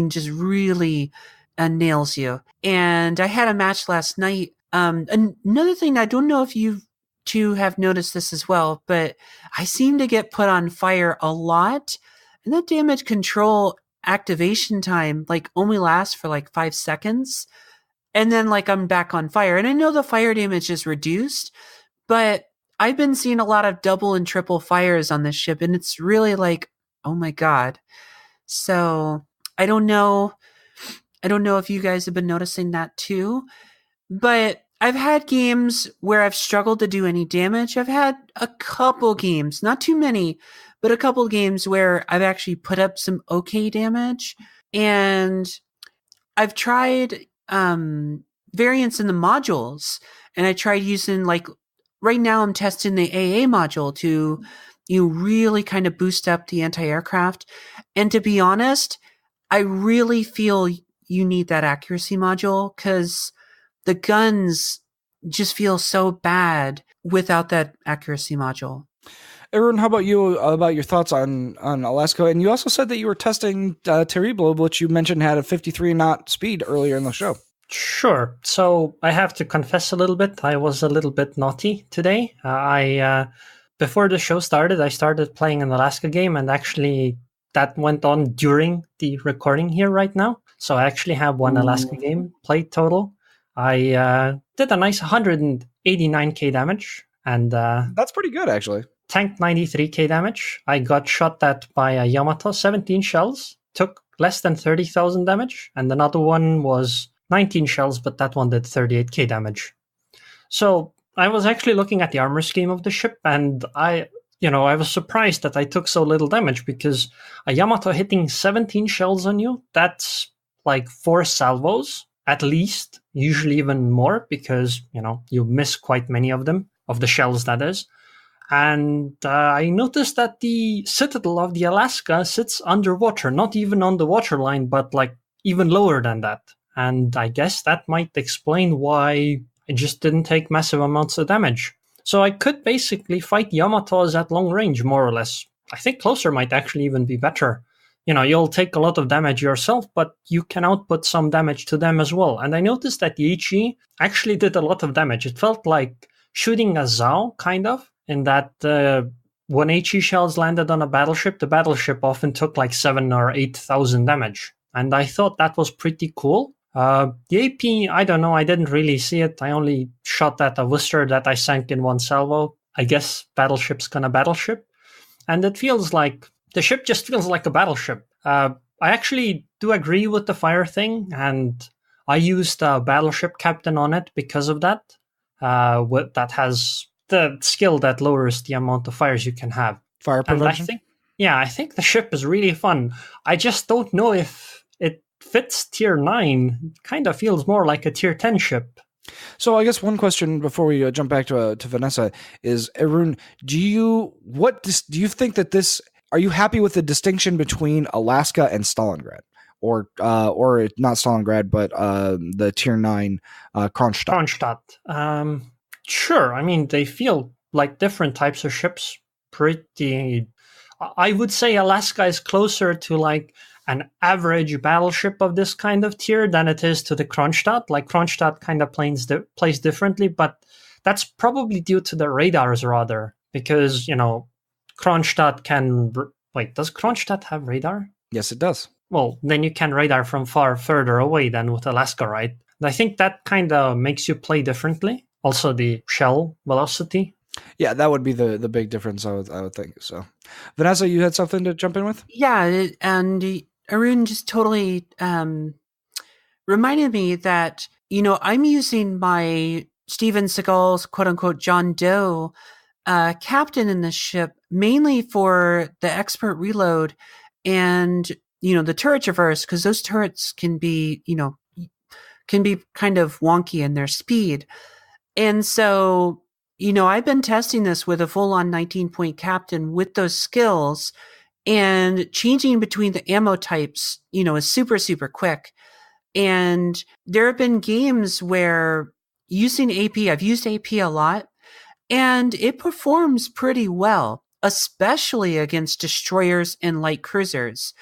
just really nails you. And I had a match last night. Another thing, I don't know if you two have noticed this as well, but I seem to get put on fire a lot. And that damage control activation time only lasts for 5 seconds, and then I'm back on fire. And I know the fire damage is reduced, but I've been seeing a lot of double and triple fires on this ship, and it's really oh my God. So I don't know if you guys have been noticing that too, but I've had games where I've struggled to do any damage. I've had a couple games, not too many, but a couple games where I've actually put up some okay damage. And I've tried variants in the modules, and I tried using right now I'm testing the AA module to really kind of boost up the anti-aircraft. And to be honest, I really feel you need that accuracy module because the guns just feel so bad without that accuracy module. Arun, how about you, about your thoughts on Alaska? And you also said that you were testing Terrible, which you mentioned had a 53 knot speed earlier in the show. Sure. So I have to confess a little bit. I was a little bit naughty today. Before the show started, I started playing an Alaska game, and actually that went on during the recording here right now. So I actually have one Alaska game played total. I did a nice 189k damage, and that's pretty good actually. Tanked 93k damage. I got shot at by a Yamato, 17 shells, took less than 30,000 damage, and another one was 19 shells, but that one did 38k damage. So I was actually looking at the armor scheme of the ship, and I was surprised that I took so little damage, because a Yamato hitting 17 shells on you, that's like 4 salvos at least, usually even more, because, you miss quite many of them, of the shells that is. And I noticed that the Citadel of the Alaska sits underwater, not even on the waterline, but like even lower than that. And I guess that might explain why I just didn't take massive amounts of damage. So I could basically fight Yamatos at long range, more or less. I think closer might actually even be better. You'll take a lot of damage yourself, but you can output some damage to them as well. And I noticed that the HE actually did a lot of damage. It felt like shooting a Zao, kind of, in that when HE shells landed on a battleship, the battleship often took like 7,000 or 8,000 damage. And I thought that was pretty cool. The AP, I don't know, I didn't really see it. I only shot at a Worcester that I sank in one salvo. I guess battleship's gonna battleship. And it feels like, the ship just feels like a battleship. I actually do agree with the fire thing, and I used a battleship captain on it because of that. That has the skill that lowers the amount of fires you can have. Fire prevention? I think the ship is really fun. I just don't know if it fits tier 9. Kind of feels more like a tier 10 ship. So I guess one question before we jump back to Vanessa is, Arun, do you think that this, are you happy with the distinction between Alaska and Stalingrad? Or not Stalingrad, but the tier 9 Kronstadt? Kronstadt. Sure. I mean, they feel like different types of ships. I would say Alaska is closer to like an average battleship of this kind of tier than it is to the Kronstadt. Like Kronstadt kind of plays differently, but that's probably due to the radars rather, because, Kronstadt can... Wait, does Kronstadt have radar? Yes, it does. Well, then you can radar from far further away than with Alaska, right? And I think that kind of makes you play differently. Also, the shell velocity. Yeah, that would be the big difference, I would think. So, Vanessa, you had something to jump in with? Yeah, and Arun just totally reminded me that, I'm using my Steven Seagal's quote-unquote John Doe captain in this ship mainly for the expert reload and, the turret traverse, because those turrets can be kind of wonky in their speed. And so, I've been testing this with a full-on 19-point captain with those skills, and changing between the ammo types, is super, super quick. And there have been games where using AP, I've used AP a lot, and it performs pretty well, especially against destroyers and light cruisers.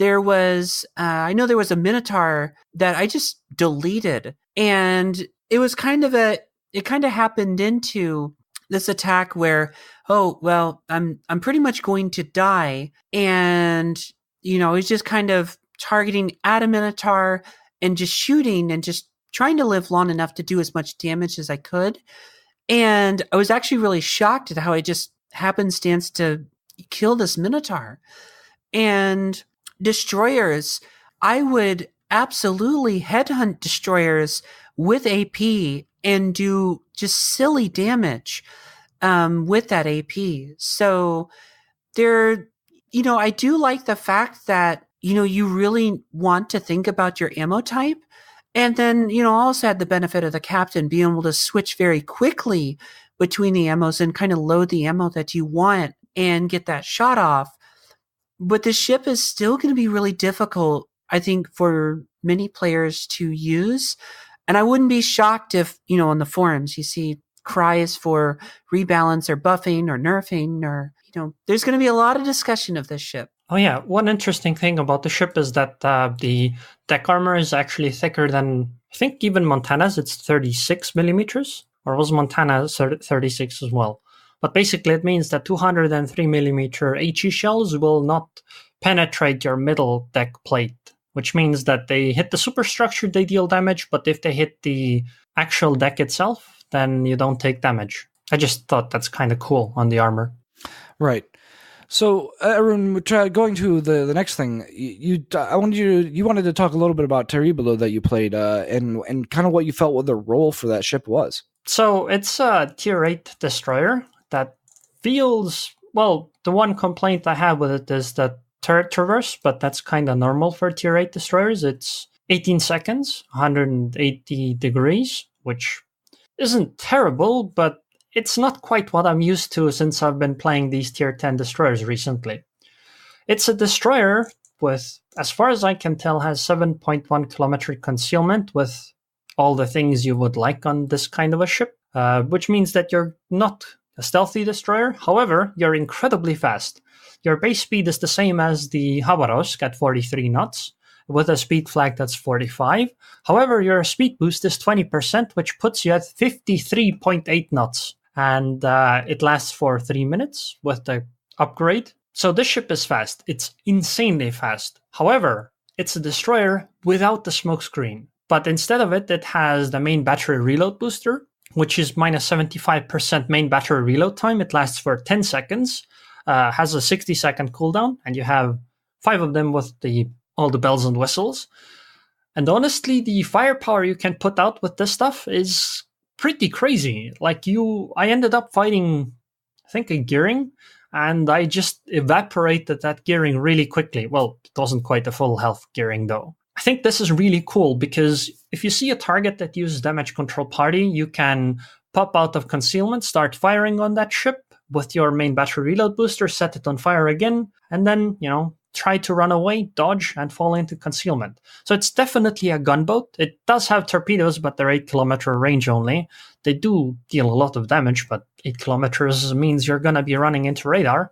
I know there was a Minotaur that I just deleted, and it was it kind of happened into this attack where, I'm pretty much going to die. And, it's just kind of targeting at a Minotaur and just shooting and just trying to live long enough to do as much damage as I could. And I was actually really shocked at how I just happenstance to kill this Minotaur. And destroyers, I would absolutely headhunt destroyers with AP and do just silly damage with that AP. So I do like the fact that, you really want to think about your ammo type. And then, also had the benefit of the captain being able to switch very quickly between the ammos and kind of load the ammo that you want and get that shot off. But the ship is still going to be really difficult, I think, for many players to use. And I wouldn't be shocked if, on the forums, you see cries for rebalance or buffing or nerfing or, there's going to be a lot of discussion of this ship. Oh yeah, one interesting thing about the ship is that the deck armor is actually thicker than, I think, even Montana's. It's 36 millimeters, or was Montana 36 as well? But basically it means that 203 millimeter HE shells will not penetrate your middle deck plate, which means that they hit the superstructure, they deal damage, but if they hit the actual deck itself, then you don't take damage. I just thought that's kind of cool on the armor. Right. So, Arun, going to the next thing, you wanted to talk a little bit about Terribolo that you played, and kind of what you felt what the role for that ship was. So it's a tier 8 destroyer that feels, well, the one complaint I have with it is that turret traverse, but that's kind of normal for tier 8 destroyers. It's 18 seconds, 180 degrees, which isn't terrible, but it's not quite what I'm used to since I've been playing these tier 10 destroyers recently. It's a destroyer with, as far as I can tell, has 7.1 kilometric concealment with all the things you would like on this kind of a ship, which means that you're not a stealthy destroyer. However, you're incredibly fast. Your base speed is the same as the Khabarovsk at 43 knots, with a speed flag that's 45. However, your speed boost is 20%, which puts you at 53.8 knots. And it lasts for 3 minutes with the upgrade. So this ship is fast. It's insanely fast. However, it's a destroyer without the smokescreen. But instead of it, it has the main battery reload booster, which is minus 75% main battery reload time. It lasts for 10 seconds, has a 60-second cooldown, and you have 5 of them with all the bells and whistles. And honestly, the firepower you can put out with this stuff is pretty crazy. I ended up fighting, I think, a gearing, and I just evaporated that gearing really quickly. Well, it wasn't quite a full health gearing, though. I think this is really cool because if you see a target that uses damage control party, you can pop out of concealment, start firing on that ship with your main battery reload booster, set it on fire again, and then, try to run away, dodge, and fall into concealment. So it's definitely a gunboat. It does have torpedoes, but they're 8 kilometer range only. They do deal a lot of damage, but 8 kilometers means you're going to be running into radar.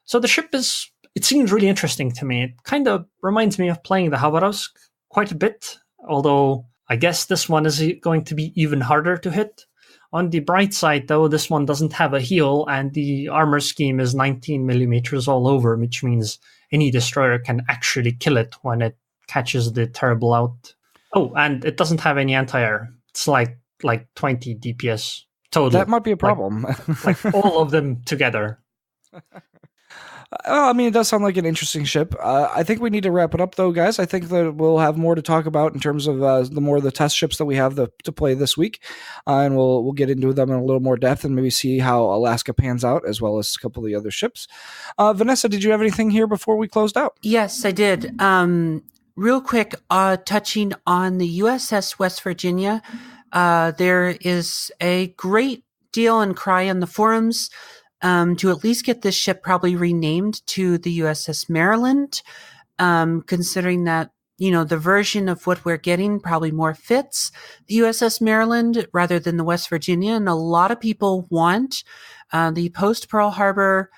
So the ship it seems really interesting to me. It kind of reminds me of playing the Khabarovsk quite a bit, although I guess this one is going to be even harder to hit. On the bright side, though, this one doesn't have a heel, and the armor scheme is 19 millimeters all over, which means any destroyer can actually kill it when it catches the terrible out. Oh, and it doesn't have any anti-air. It's like 20 DPS total. That might be a problem. like all of them together. I mean, it does sound like an interesting ship. I think we need to wrap it up, though, guys. I think that we'll have more to talk about in terms of the test ships that we have to play this week, and we'll get into them in a little more depth and maybe see how Alaska pans out, as well as a couple of the other ships. Vanessa, did you have anything here before we closed out? Yes, I did. Real quick, touching on the USS West Virginia, there is a great deal and cry on the forums to at least get this ship probably renamed to the USS Maryland, considering that, the version of what we're getting probably more fits the USS Maryland rather than the West Virginia. And a lot of people want the post-Pearl Harbor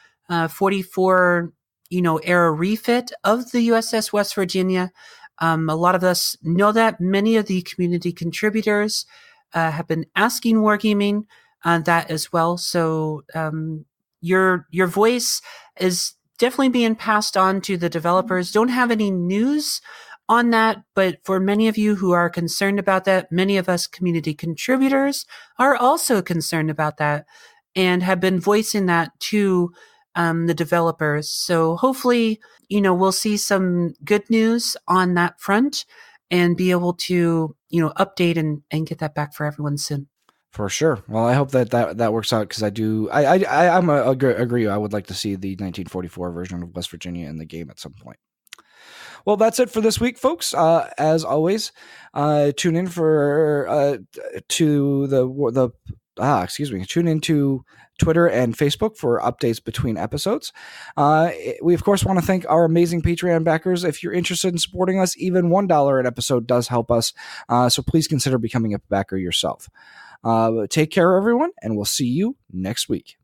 44, era refit of the USS West Virginia. A lot of us know that. Many of the community contributors have been asking Wargaming that as well. So your voice is definitely being passed on to the developers. Don't have any news on that, but for many of you who are concerned about that, many of us community contributors are also concerned about that and have been voicing that to the developers. So hopefully, we'll see some good news on that front and be able to, update and get that back for everyone soon. For sure. Well, I hope that works out because I'm agree. I would like to see the 1944 version of West Virginia in the game at some point. Well, that's it for this week, folks. As always, tune in tune into Twitter and Facebook for updates between episodes. We, of course, want to thank our amazing Patreon backers. If you're interested in supporting us, even $1 an episode does help us. So please consider becoming a backer yourself. Take care, everyone, and we'll see you next week.